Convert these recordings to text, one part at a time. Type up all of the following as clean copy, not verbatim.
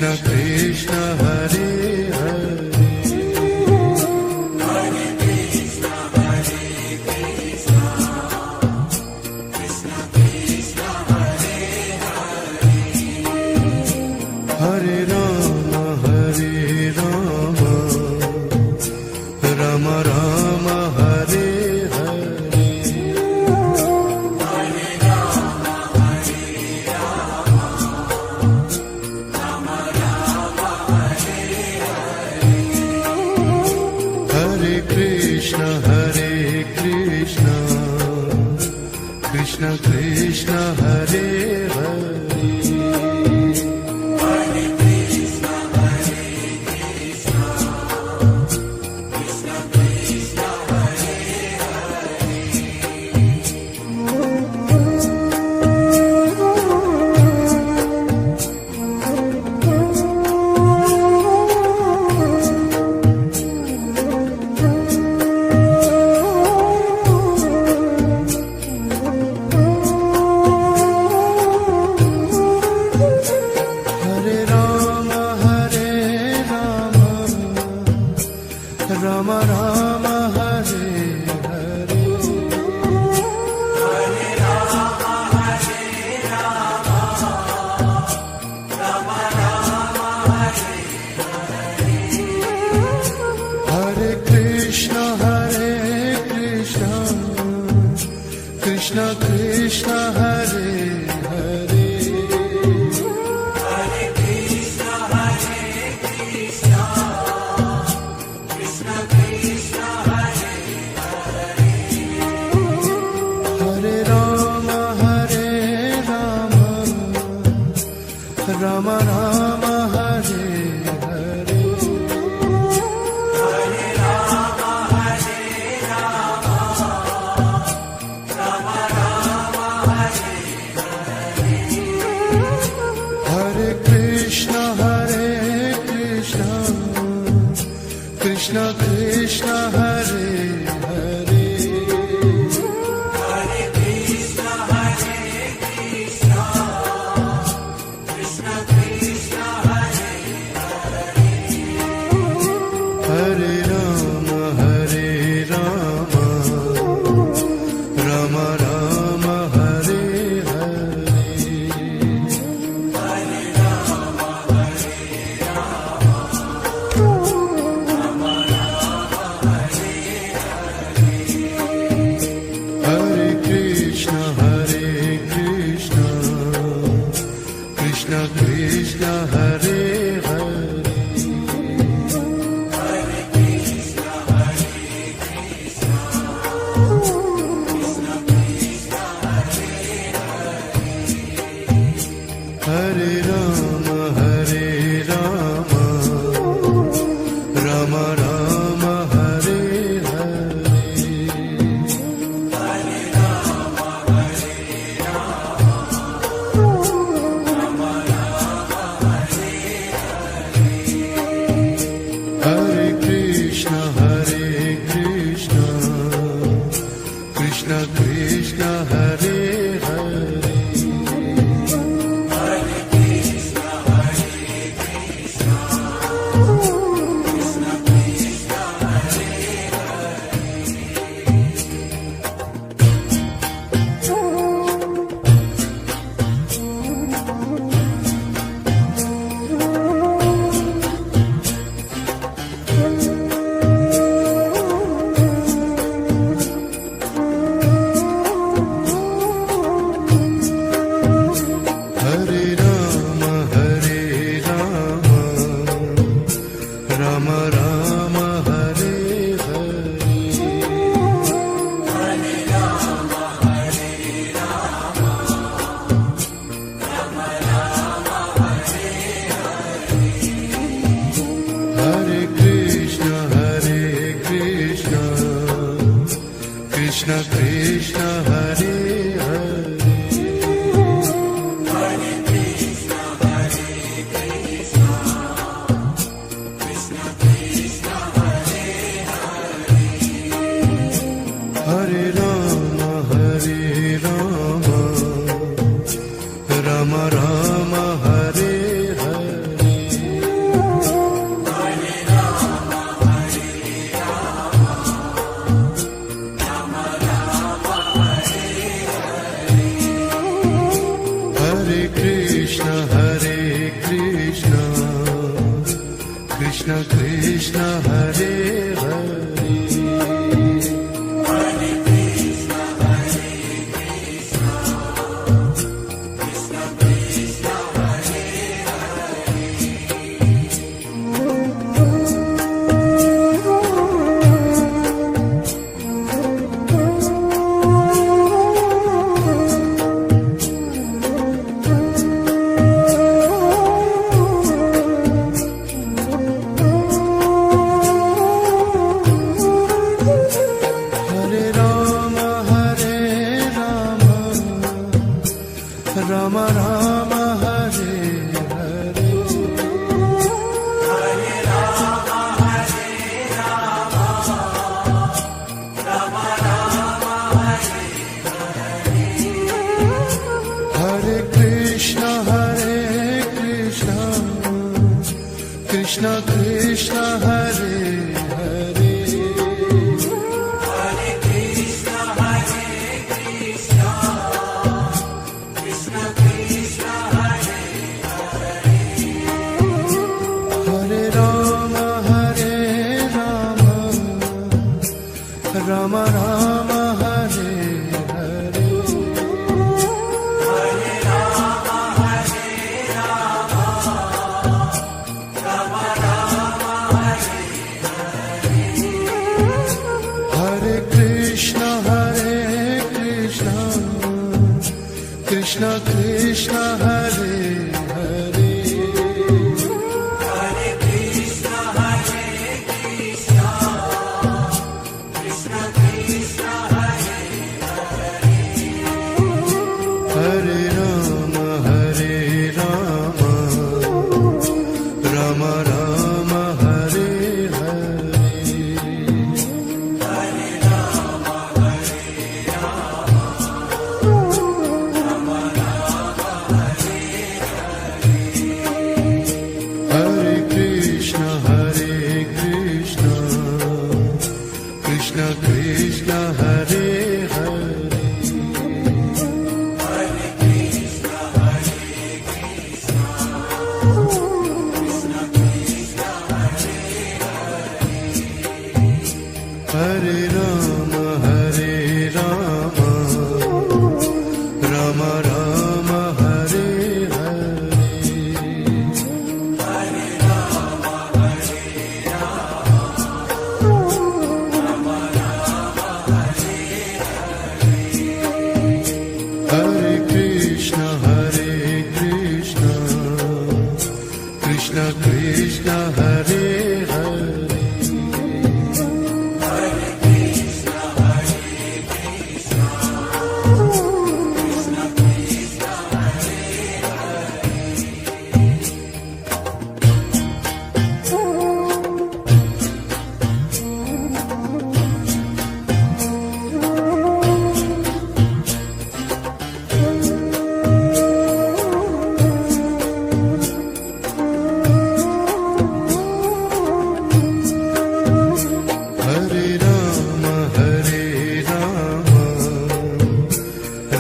Krishna Krishna Hare Hare Hare Rama Rama Rama Hare Hare Hare Krishna Krishna Krishna Hare Hare Rama Rama Hare Hare Hare Rama Hare Rama Rama Rama Hare Hare Hare Krishna Krishna Krishna Hare Hare Hare Krishna Krishna Krishna Hare Hare Hare Rama Hare Rama Rama Rama Hare Hare Hare Rama Hare Rama Rama Rama Hare Hare Hare Krishna Krishna Krishna Hare Hare Hare Krishna Krishna Krishna Hare Hare Hare Rama Rama Rama Hare Hare Hare Rama Hare Hare Krishna Krishna Krishna Hare Hare Hare Krishna Krishna Krishna Hare Hare Hare Rama Rama Rama Hare Hare Hare Rama Hare Rama Rama Hare Hare Hare Krishna Krishna Krishna Hare Hare Hare Krishna Krishna Krishna Krishna Hare Hare Rama Rama Rama Hare Hare Hare Rama Hare Rama Rama Rama Hare Hare Hare Krishna Krishna Krishna Hare Hare Hare Krishna Krishna Krishna Hare Hare Hare Rama Rama Rama Hare Hare Krishna Krishna Hare Hare Hare Krishna Krishna Krishna Hare Hare Hare Rama Hare Rama Rama Rama Hare Hare Hare Rama Hare Rama Rama Rama Hare Hare Krishna Krishna Krishna Hare Hare Hare Krishna Krishna Krishna Hare Hare Rama Rama Rama Hare Hare Hare Krishna Krishna Krishna Hare Hare Hare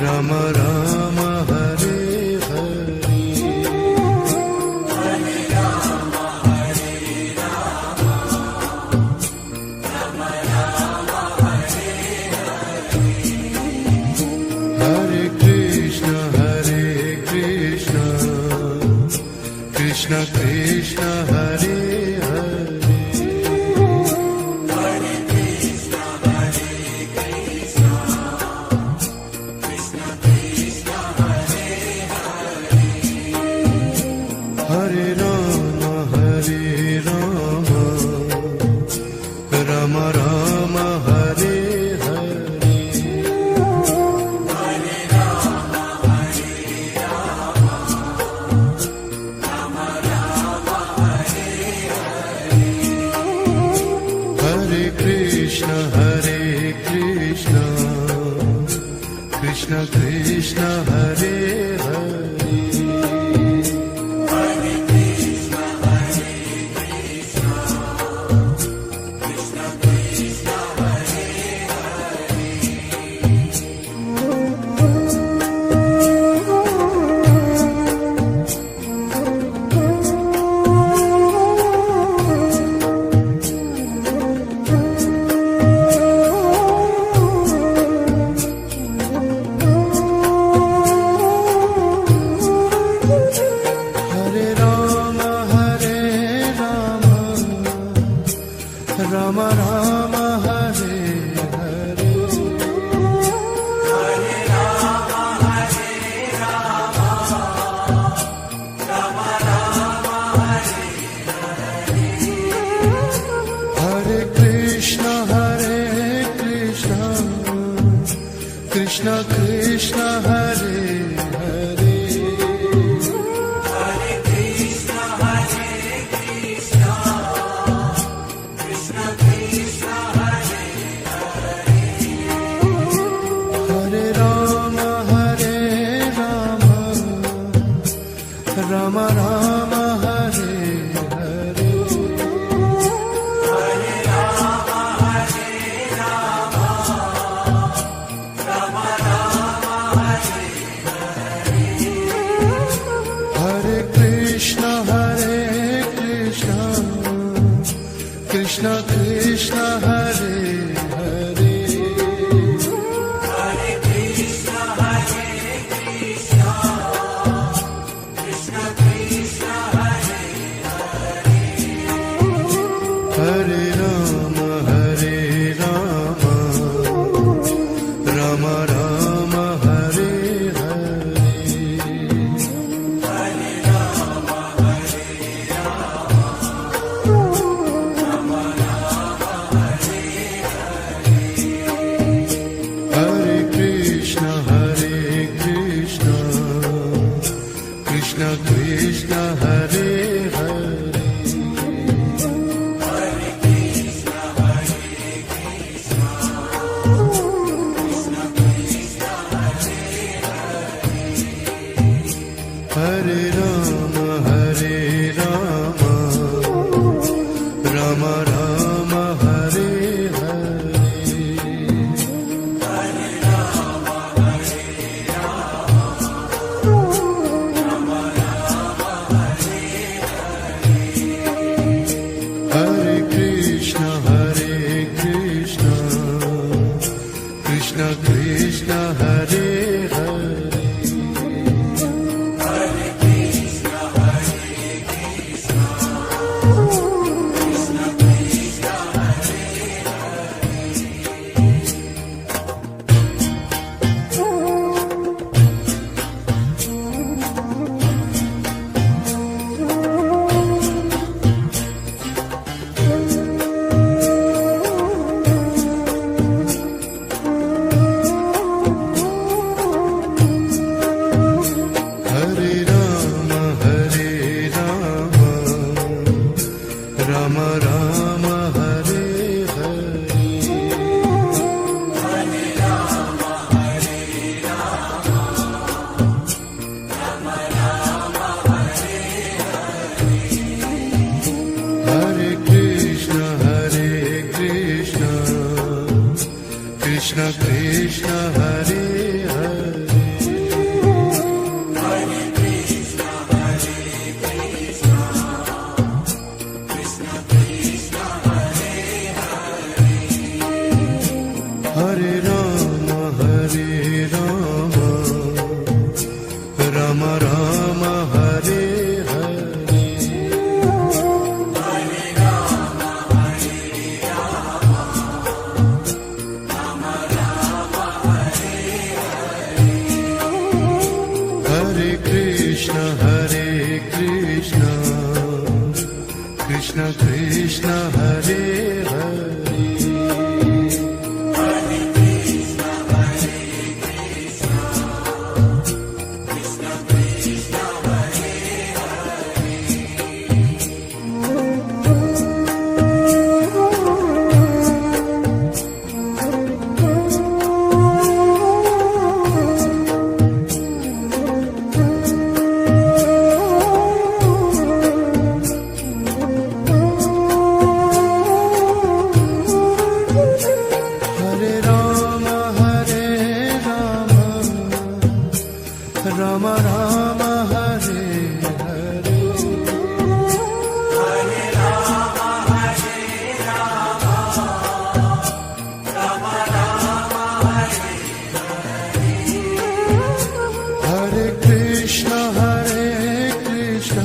Rama Rama Rama Hare Hare Hare Krishna Krishna Krishna Hare Hare Hare Rama Rama Rama Hare Hare Hare Krishna Krishna Krishna Hare Hare Hare Rama Rama Rama Hare Hare Hare Krishna Krishna Krishna Hare Hare Hare Rama Rama Rama Hare Hare Hare Krishna Krishna Krishna Hare Hare Hare Rama Rama Rama Hare Hare Krishna Hare Hare Hare Ram Ram Ram Hare Hare Hare Krishna Krishna Krishna Hare Hare Ram Ram Hare Hare Hare Krishna Krishna Krishna Hare Hare Hare Ram Ram Ram Hare Hare Hare Krishna Krishna Krishna Hare Hare Ram Ram Hare Hare Hare Krishna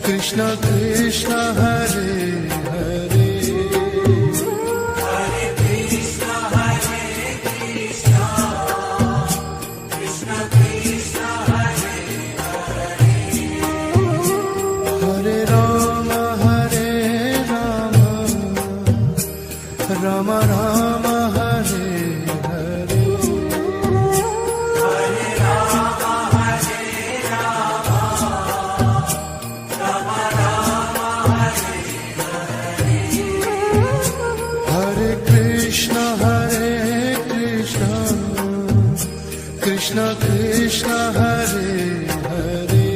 Krishna Krishna Hare Hare Ram Ram Hare Hare Hare Krishna Krishna Krishna Hare Hare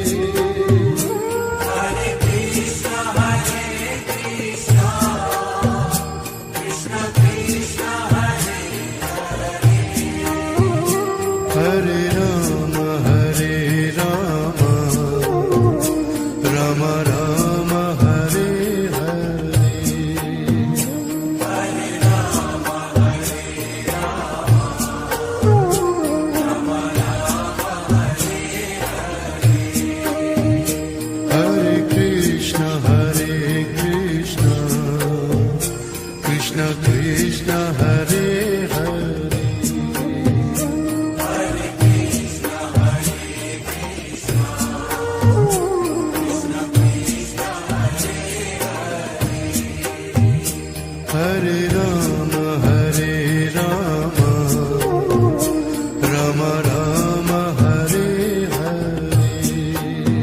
Hare Ram Ram Ram Hare Hare Hare Krishna Krishna Krishna Hare Hare Hare Ram Ram Ram Hare Hare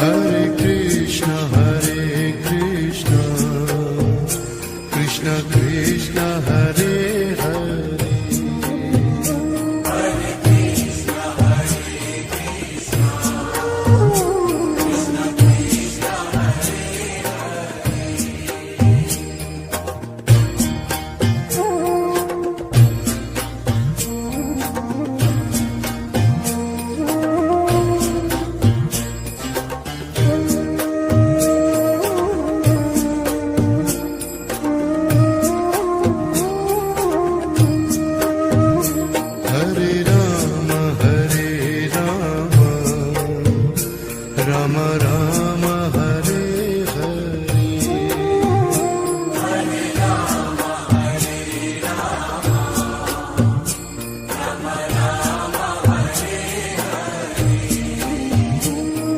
Hare Krishna, Krishna Krishna, Hare Hare. Hare Rama, Rama Rama, Hare Hare.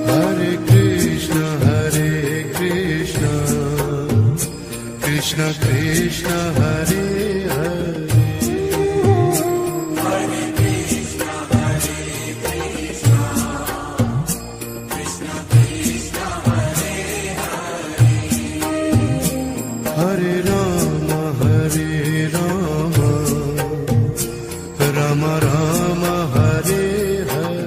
Hare Krishna, Krishna Krishna, Hare Hare. Hare Rama, Rama Rama, Hare Hare.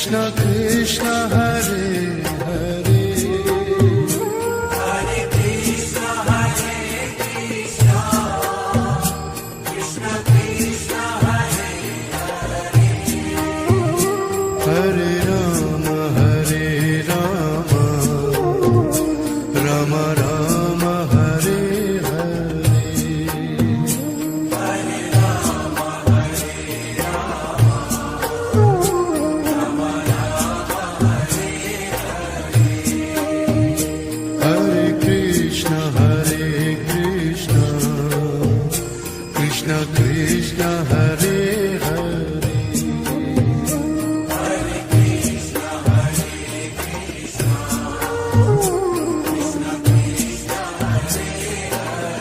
Krishna Krishna Hare Hare Hare Krishna, Hare Krishna, Krishna Krishna, Hare Hare. Hare Ram Ram Ram Hare Hare Hare Rama, Hare Rama, Rama Rama, Hare Hare. Hare Krishna Krishna Krishna Hare Hare Hare Krishna, Hare Krishna, Krishna Krishna, Hare Hare.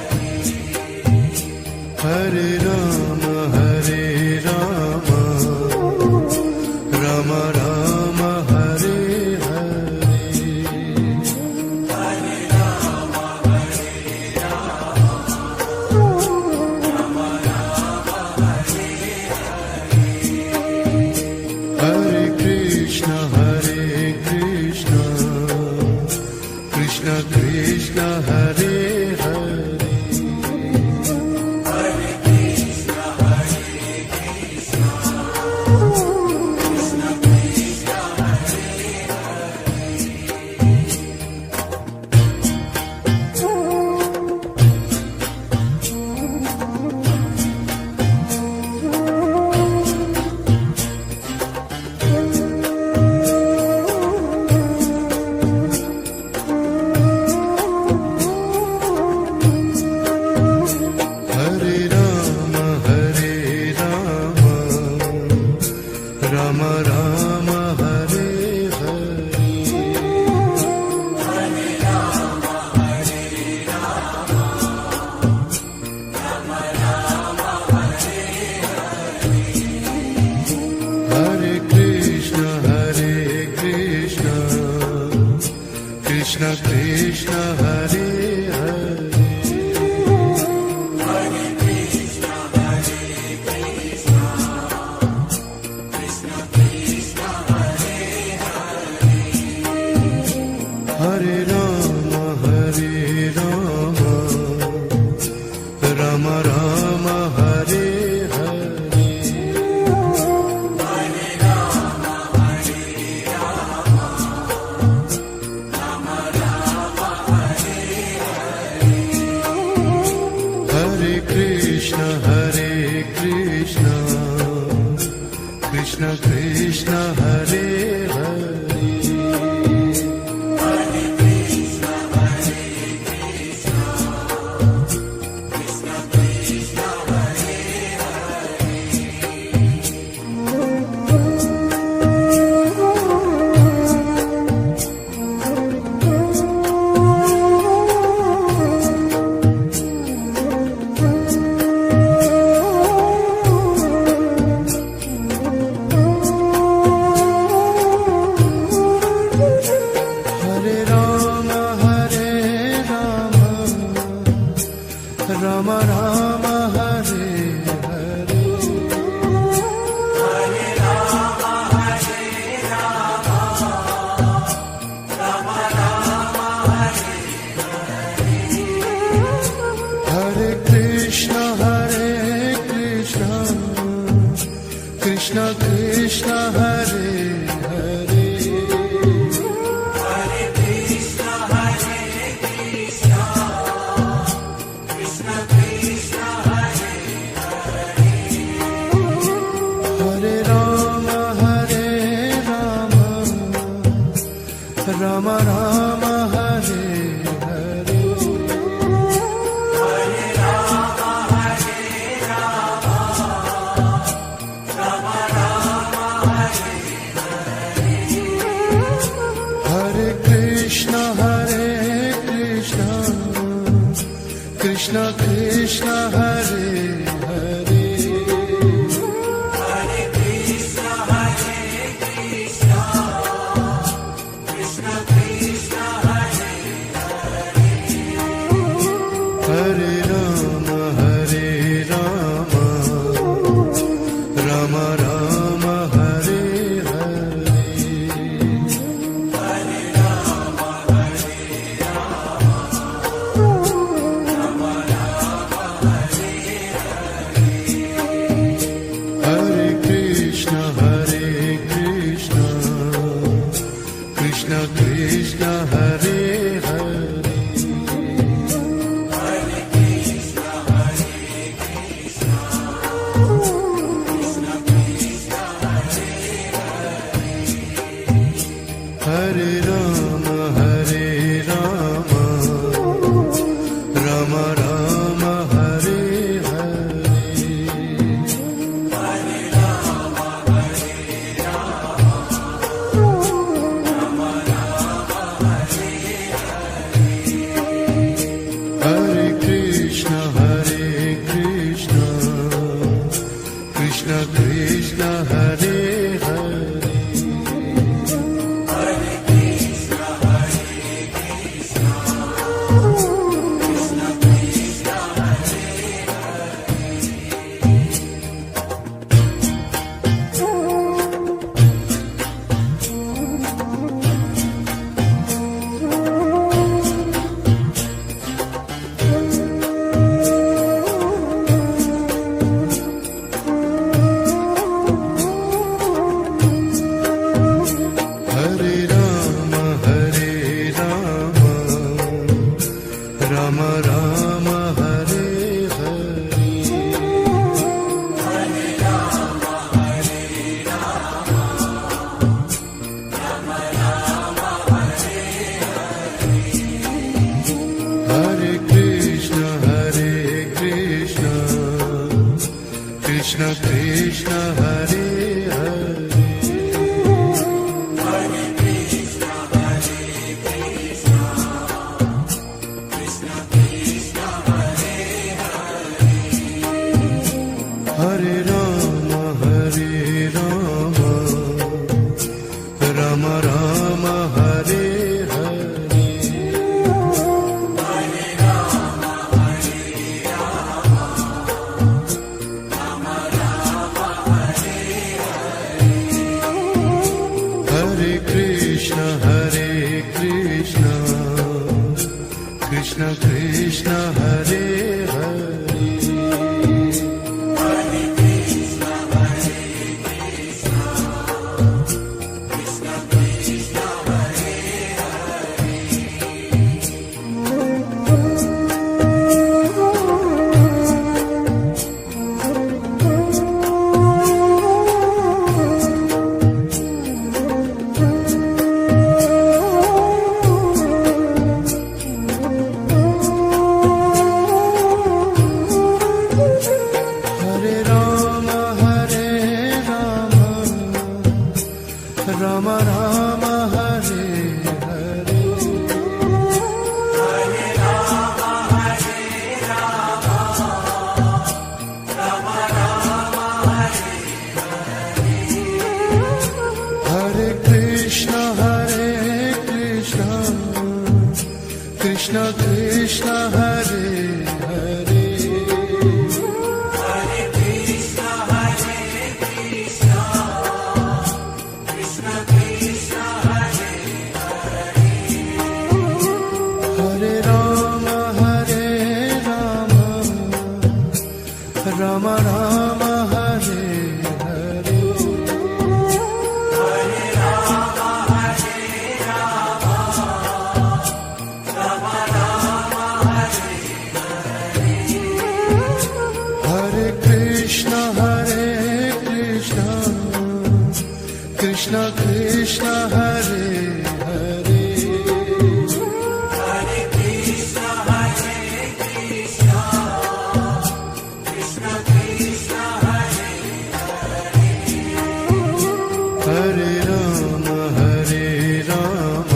Hare Ram Ram Ram Hare Hare Hare Rama, Hare Rama, Rama Rama, Hare Hare. Hare Krishna Krishna Krishna Hare Hare Hare Krishna, Hare Krishna, Krishna Krishna, Hare Hare Ram Ram Ram Hare Hare Hare Rama, Hare Rama, Rama Rama, Hare Hare. Hare Krishna Krishna Krishna Hare Hare Hare Krishna, Hare Krishna, Krishna Krishna, Hare Hare. Hare Ram Ram Ram Hare Hare Hare Rama, Hare Rama, Rama Rama, Hare Hare. Hare Krishna Krishna Krishna Hare Hare Hare Krishna, Hare Krishna, Krishna Krishna, Hare Hare Ram Ram Ram Hare Hare Hare Rama, Hare Rama, Rama Rama, Hare Hare Krishna Krishna Krishna Hare Hare Hare Krishna, Hare Krishna, Krishna Krishna, Hare Hare. Hare Ram Ram Ram Hare Hare Hare Rama, Hare Rama, Rama Rama, Hare Hare Krishna Krishna Krishna Hare Hare Hare Krishna, Hare Krishna, Krishna Krishna, Hare Hare. Hare Ram Ram Ram Hare Hare Krishna Hare Hare Ram Ram Hare Hare Hare Krishna Krishna Krishna Hare Hare Hare Ram Ram Ram Hare Hare Hare Krishna Krishna Krishna Hare Hare Ram Ram Hare Hare Hare Krishna Krishna Krishna Hare Hare Ram Ram Hare Hare Hare Krishna Krishna Krishna Hare Hare Hare Ram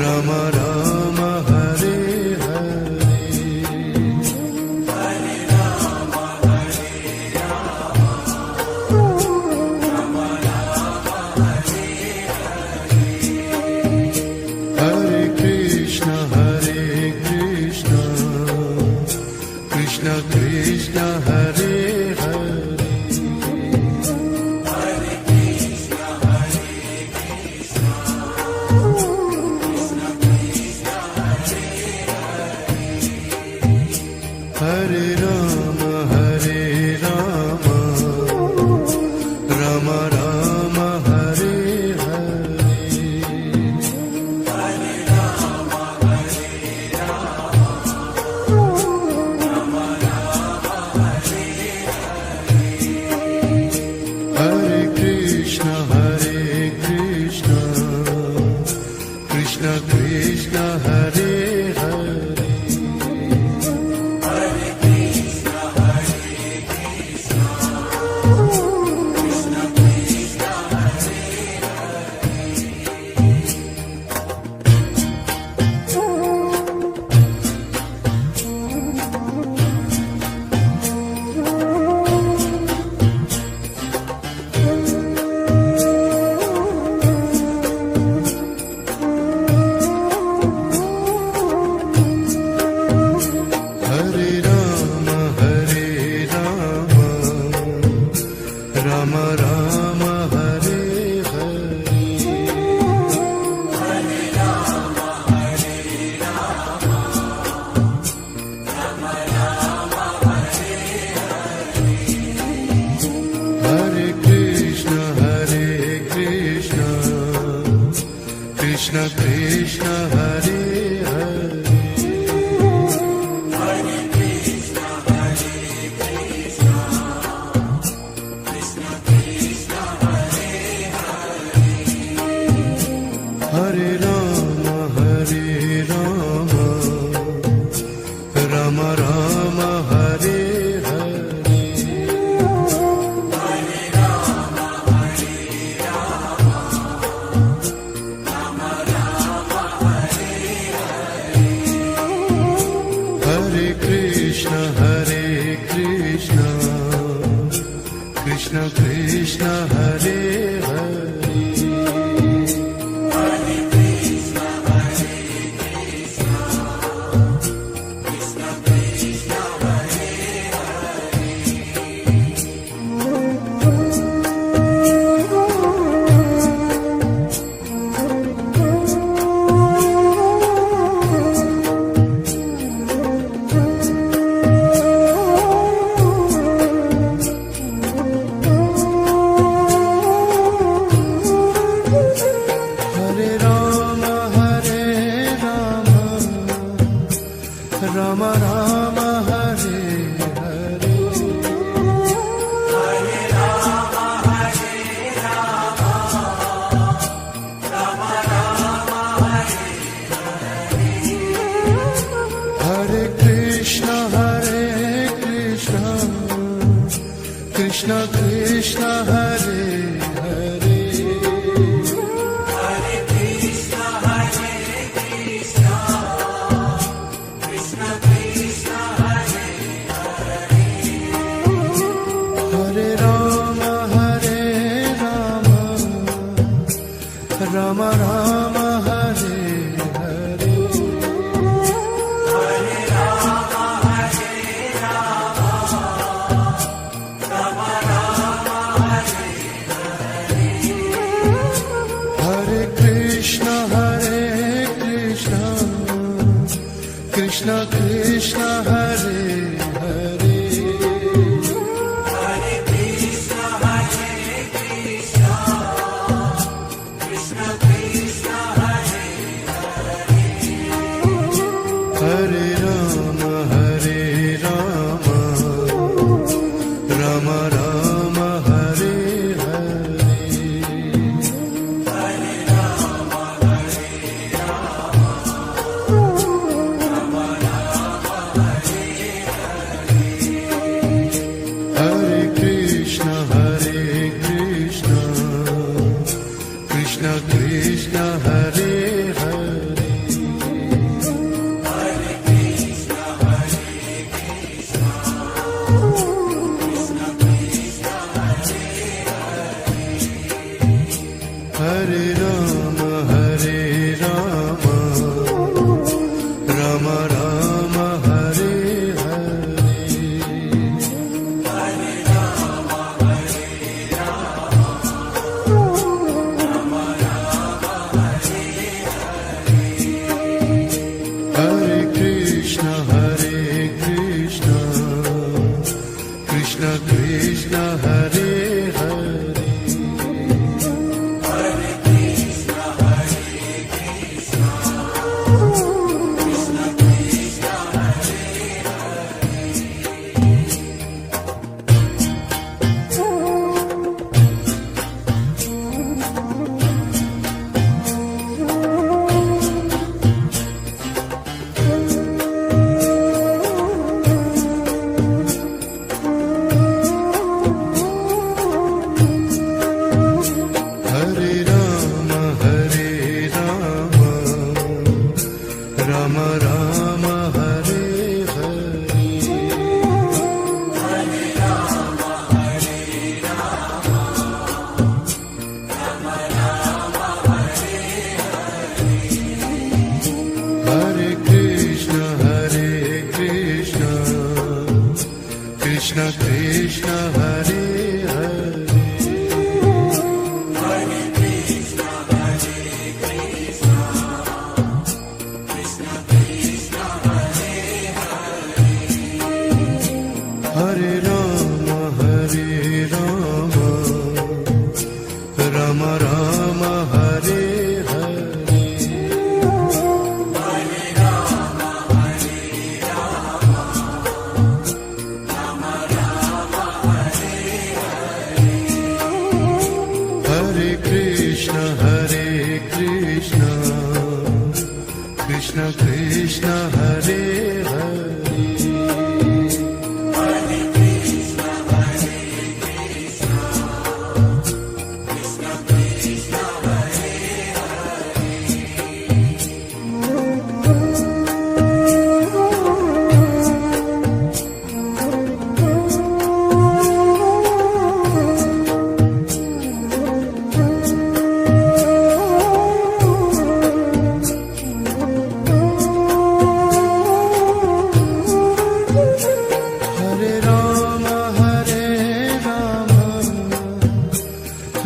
Ram Ram Hare Hare Hare Krishna Krishna Krishna Hare Hare Ram Ram Hare Hare Hare Ram Hare Ram Ram Ram Hare Hare Hare Krishna Krishna Krishna Hare Hare Hare Krishna Krishna Krishna Hare Hare Hare Ram Ram Ram Hare Hare Hare Ram Hare Ram Ram Ram Hare Hare Hare Krishna Krishna Krishna Hare Hare Hare Krishna Krishna Krishna Hare Hare Ram Ram Ram Hare Hare Hare Ram Hare Ram Ram Ram Hare Hare Krishna Krishna Krishna Hare Hare Hare Krishna Krishna Krishna Hare Hare Ram Ram Ram Hare Hare Hare Ram Hare Ram Ram Ram Hare Hare Krishna Krishna Krishna Hare Hare Hare Krishna Krishna Krishna Krishna Hare Hare Ram Ram Ram Hare Hare Hare Ram Hare Ram Ram Ram Hare Hare Krishna Krishna Krishna Hare Hare Hare Krishna Krishna Krishna Hare Hare Ram Ram Ram Hare Hare Hare Ram Hare Ram Ram Ram Hare Hare Krishna Krishna Krishna Hare Hare Hare Krishna Krishna Krishna Hare Krishna Hare Krishna Krishna Krishna Hare Hare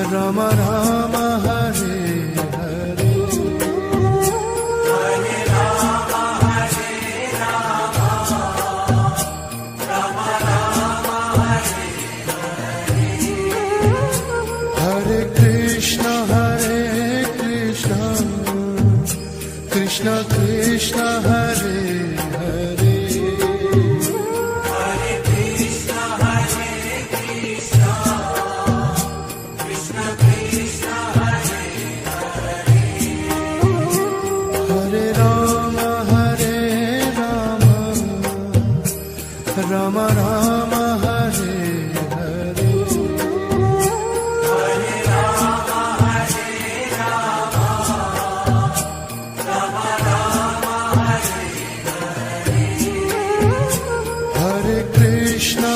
Rama Rama Hare Hare Hare Rama Hare Rama, Rama Rama Hare Hare. Hare Krishna Krishna Krishna Hare Hare Hare Krishna Hare Krishna, Krishna Krishna Hare Hare. Hare Rama Rama Rama Hare Hare Hare Rama Hare Rama, Rama Rama Hare Hare. Hare Krishna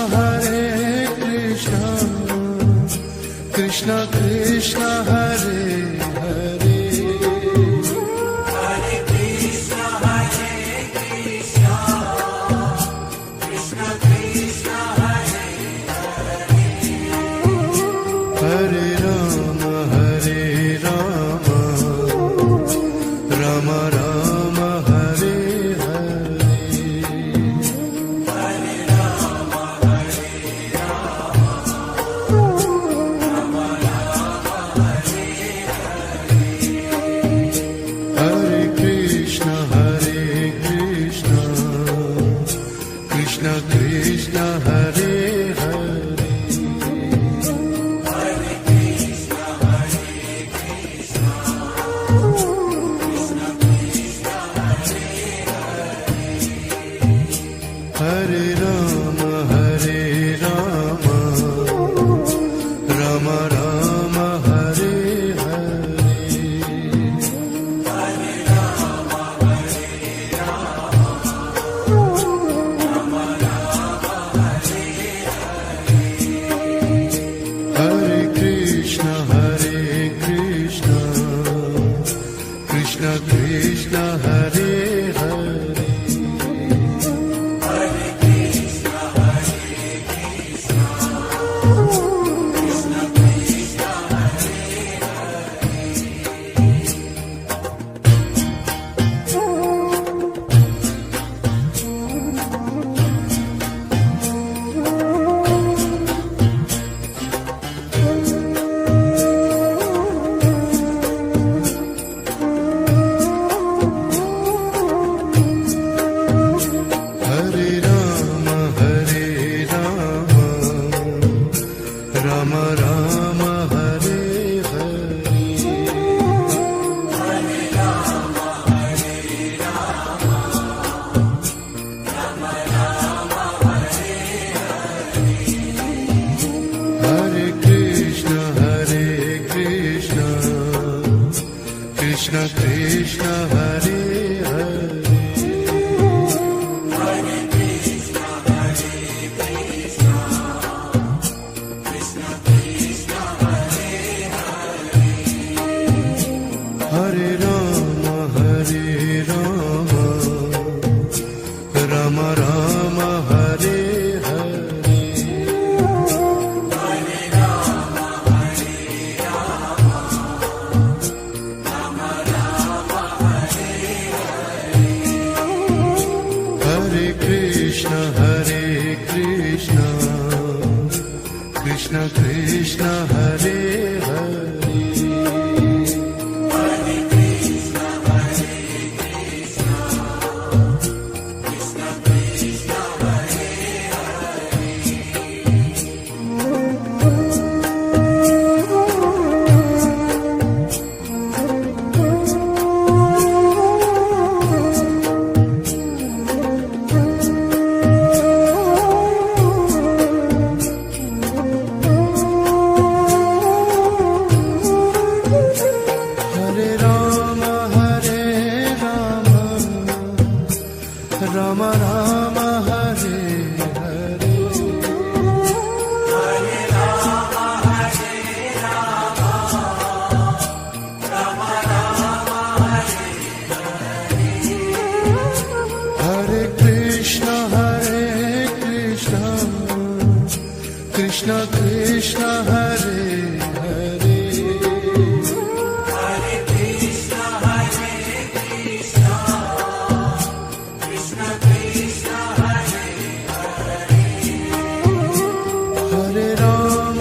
Krishna Krishna Hare Hare Hare Krishna Hare Krishna, Krishna Krishna Hare Hare. Hare Rama Rama Rama Hare Hare Hare Rama Hare Rama, Rama Rama Hare Hare. Hare Krishna Krishna Krishna Hare Hare Hare Krishna Hare Krishna, Krishna Krishna Hare Hare. Hare Rama Rama Rama Hare Hare Hare Rama Hare Rama, Rama Rama Hare Hare. Hare Krishna Krishna Krishna Hare Hare Hare Krishna Hare Krishna, Krishna Krishna Hare Hare Rama Rama Rama Hare Hare Hare Rama Hare Rama, Rama Rama Hare Hare. Hare Krishna Krishna Krishna Hare Hare Hare Krishna Hare Krishna, Krishna Krishna Hare Hare. Hare Rama Rama Rama Hare Hare Hare Rama Hare Rama, Rama Rama Hare Hare. Hare Krishna Krishna Krishna Hare Hare Hare Krishna Hare Krishna, Krishna Krishna Hare Hare. Krishna Hare Hare Hare Krishna, Hare Krishna, Krishna Krishna, Hare Hare. Hare Ram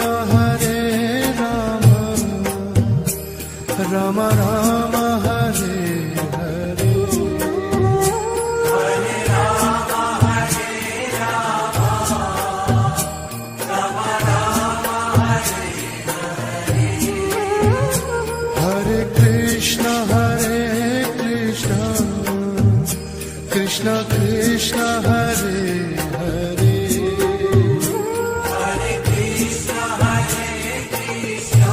Ram Ram Hare Hare Hare Rama, Hare Rama, Rama Rama, Hare Hare. Hare Krishna Krishna Krishna Hare Hare Hare Krishna, Hare Krishna,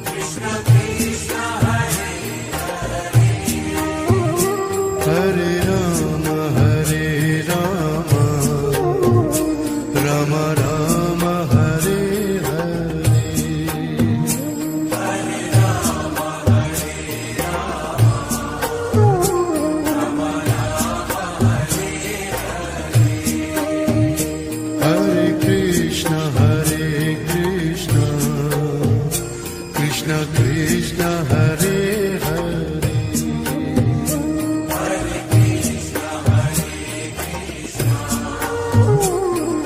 Krishna Krishna, Hare Hare. Hare Ram Ram Ram Hare Hare Hare Rama, Hare Rama, Rama Rama, Hare Hare. Hare Krishna Krishna Krishna Hare Hare Hare Krishna, Hare Krishna,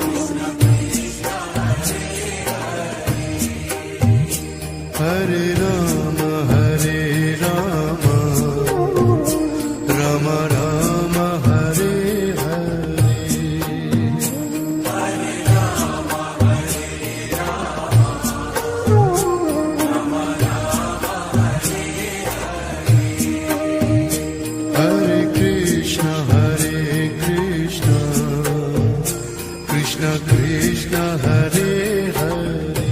Krishna Krishna, Hare Hare. Hare Ram Ram Ram Hare Hare Hare Rama, Hare Rama, Rama Rama, Hare Hare. Hare Krishna Krishna Krishna Hare Hare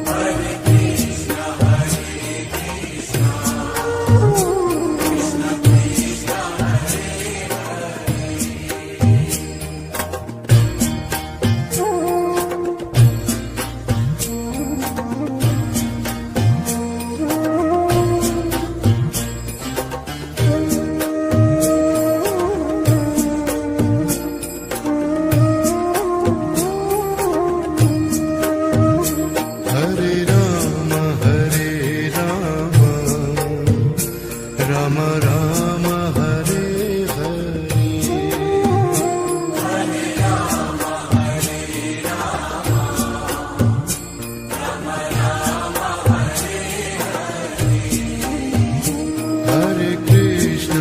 Hare Krishna, Hare Krishna, Krishna Krishna, Hare Hare Ram Ram Ram Hare Hare Hare Rama, Hare Rama, Rama Rama, Hare Hare. Hare Krishna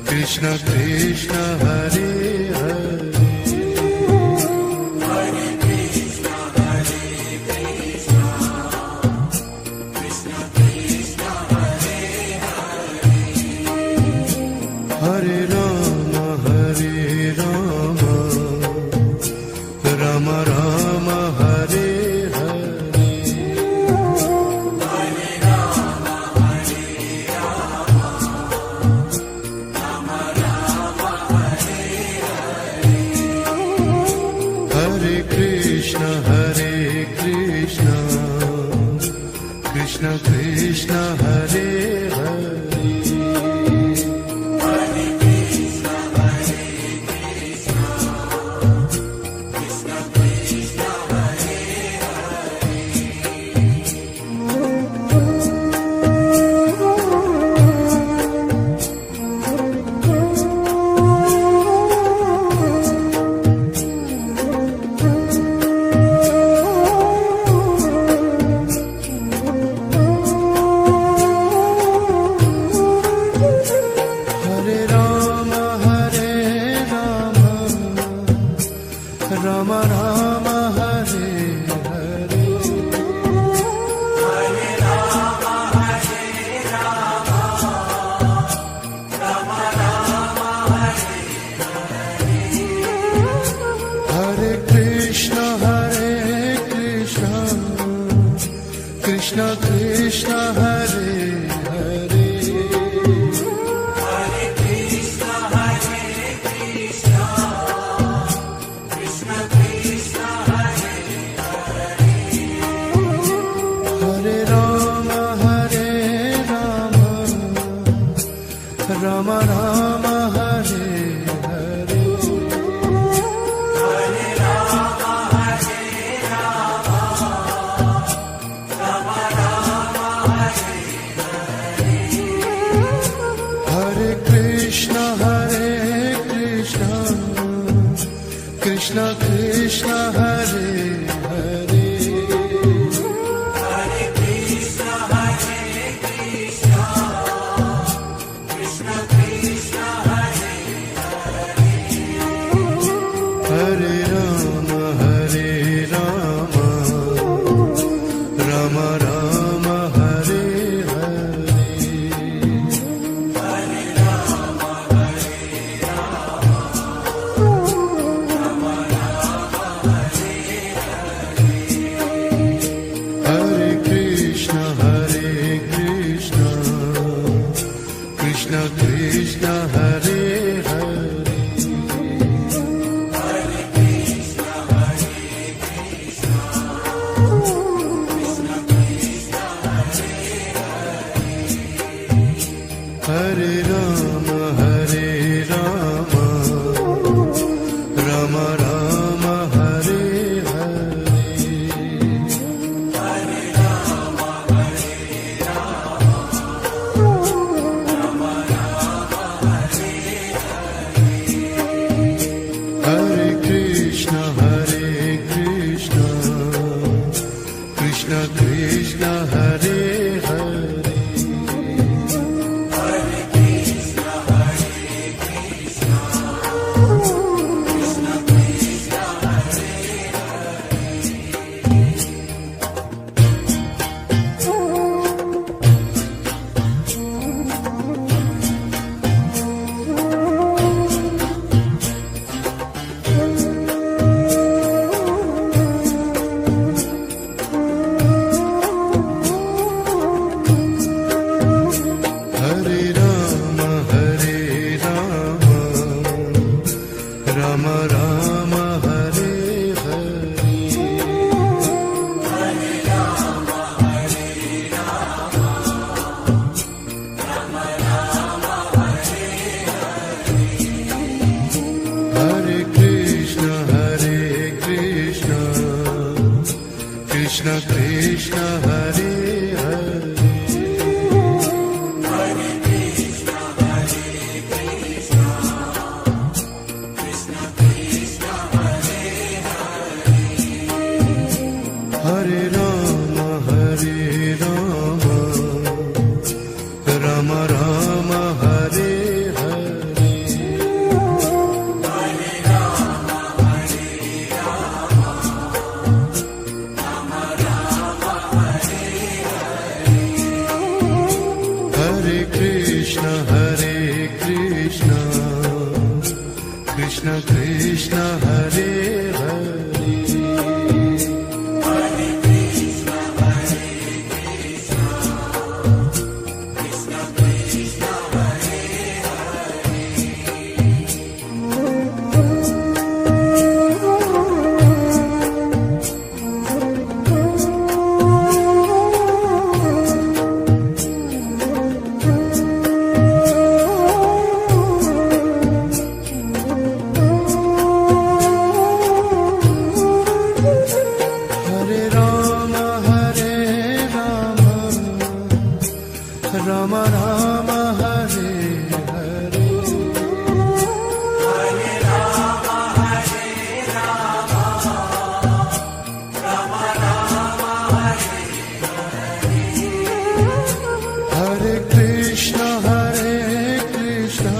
Krishna Krishna Hare Hare Hare Krishna, Hare Krishna, Krishna Krishna, Hare Hare. Hare Ram Ram Ram Hare Hare Hare Rama, Hare Rama, Rama Rama, Hare Hare. Hare Krishna Krishna Krishna Hare Hare Hare Krishna, Hare Krishna, Krishna Krishna, Hare Hare Ram Ram Ram Hare Hare Hare Rama, Hare Rama, Rama Rama, Hare Hare Krishna Krishna Krishna Hare Hare Hare Krishna, Hare Krishna, Krishna Krishna, Hare Hare. Hare Ram Ram Ram Hare Hare Krishna Krishna Hare Hare Hare Krishna, Hare Krishna, Krishna Krishna, Hare Hare Rama Rama Rama Hare Hare Hare Rama, Hare Rama, Rama Rama, Hare Hare Krishna Krishna Krishna Hare Hare Hare Krishna, Hare Krishna, Krishna Krishna, Hare Rama Rama Rama Hare Hare Hare Rama, Hare Rama, Rama Rama, Hare Krishna Krishna Krishna Hare Hare Hare Krishna, Hare Krishna, Krishna Krishna, Hare Rama Rama Rama Hare Hare Hare Rama, Hare Rama, Rama Rama, Hare Krishna Krishna Krishna Hare Hare Hare Krishna, Hare Krishna, Krishna Krishna, Hare Rama Rama Rama Hare Hare Hare Rama, Hare Rama, Rama Rama, Hare Krishna Krishna Krishna Hare Hare Hare Krishna, Hare Krishna, Krishna Krishna, Hare Rama Rama Rama Hare Hare Hare Rama, Hare Rama, Rama Rama, Hare Krishna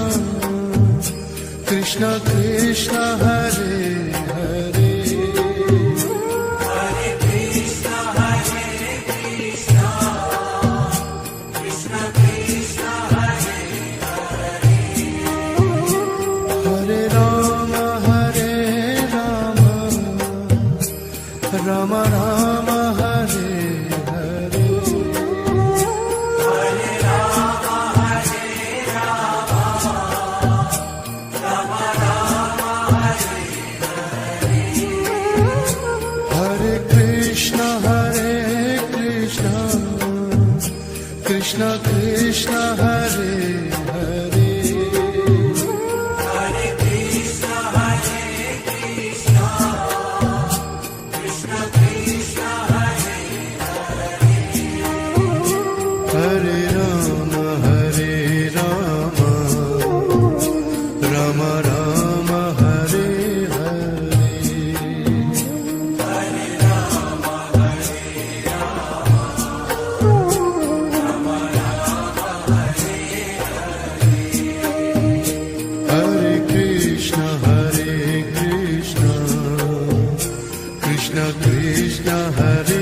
Krishna Krishna Hare Hare Hare Krishna, Hare Krishna, Krishna Krishna, Hare Rama Rama Rama Hare Hare Hare Rama, Hare Rama, Rama Rama, Hare Krishna Krishna Krishna Hare Hare Hare Krishna, Hare Krishna, Krishna Krishna, Krishna Hare